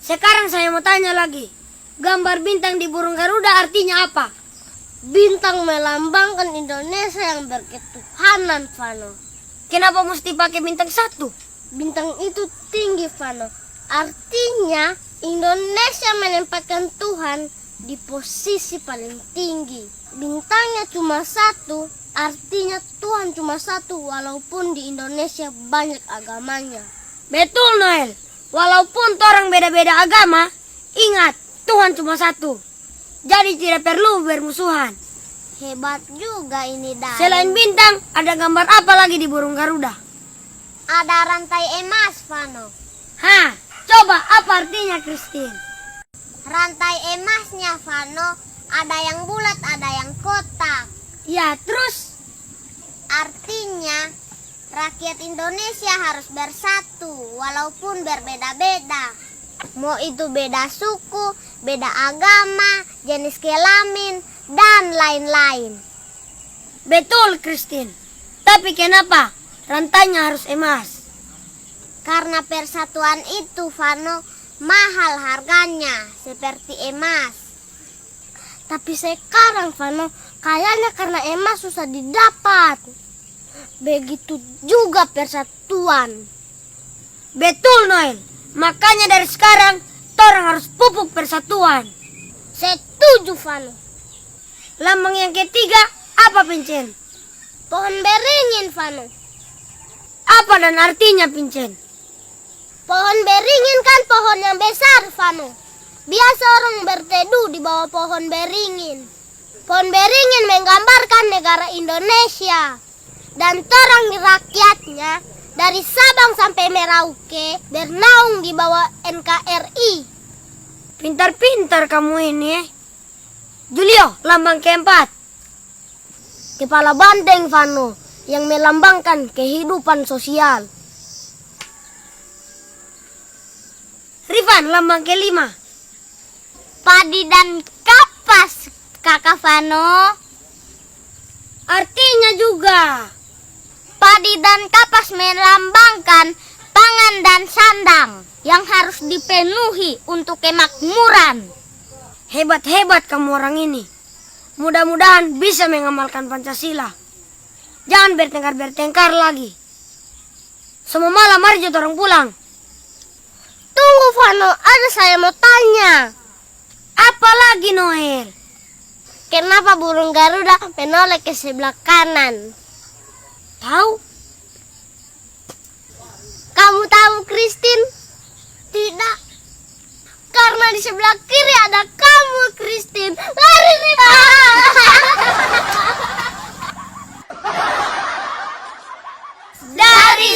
Sekarang saya mau tanya lagi. Gambar bintang di burung Garuda artinya apa? Bintang melambangkan Indonesia yang berketuhanan, Vano. Kenapa mesti pakai bintang satu? Bintang itu tinggi, Vano. Artinya Indonesia menempatkan Tuhan di posisi paling tinggi. Bintangnya cuma satu, artinya Tuhan cuma satu walaupun di Indonesia banyak agamanya. Betul, Noel. Walaupun orang beda-beda agama, ingat, Tuhan cuma satu. Jadi tidak perlu bermusuhan. Hebat juga ini, Dai. Selain bintang, ada gambar apa lagi di burung Garuda? Ada rantai emas, Vano. Hah, coba apa artinya, Christine? Rantai emasnya, Vano, ada yang bulat, ada yang kotak. Ya, terus? Artinya, rakyat Indonesia harus bersatu, walaupun berbeda-beda. Mau itu beda suku, beda agama, jenis kelamin, dan lain-lain. Betul, Christine. Tapi kenapa rantainya harus emas? Karena persatuan itu, Vano, mahal harganya, seperti emas. Tapi sekarang, Vano, kayaknya karena emas susah didapat. Begitu juga persatuan. Betul, Noel. Makanya dari sekarang, orang harus pupuk persatuan. Setuju, Vano. Lambang yang ketiga, apa, Pincen? Pohon beringin, Vano. Apa dan artinya, Pincen? Pohon beringin kan pohon yang besar, Vano. Biasa orang berteduh di bawah pohon beringin. Pohon beringin menggambarkan negara Indonesia. Dan orang rakyatnya dari Sabang sampai Merauke bernaung di bawah NKRI. Pintar-pintar kamu ini. Julio, lambang keempat. Kepala banteng, Vano, yang melambangkan kehidupan sosial. Rifan, lambang kelima. Padi dan kapas, Kakak Vano. Artinya juga. Padi dan kapas melambangkan pangan dan sandang yang harus dipenuhi untuk kemakmuran. Hebat-hebat kamu orang ini. Mudah-mudahan bisa mengamalkan Pancasila. Jangan bertengkar-bertengkar lagi. Semua malam mari orang pulang. Tunggu, Vano, ada saya mau tanya. Apa lagi, Noel? Kenapa burung Garuda menoleh ke sebelah kanan? Tahu? Kamu tahu, Christine? Tidak. Karena di sebelah kiri ada kamu, Christine. Lari, Riva! Dari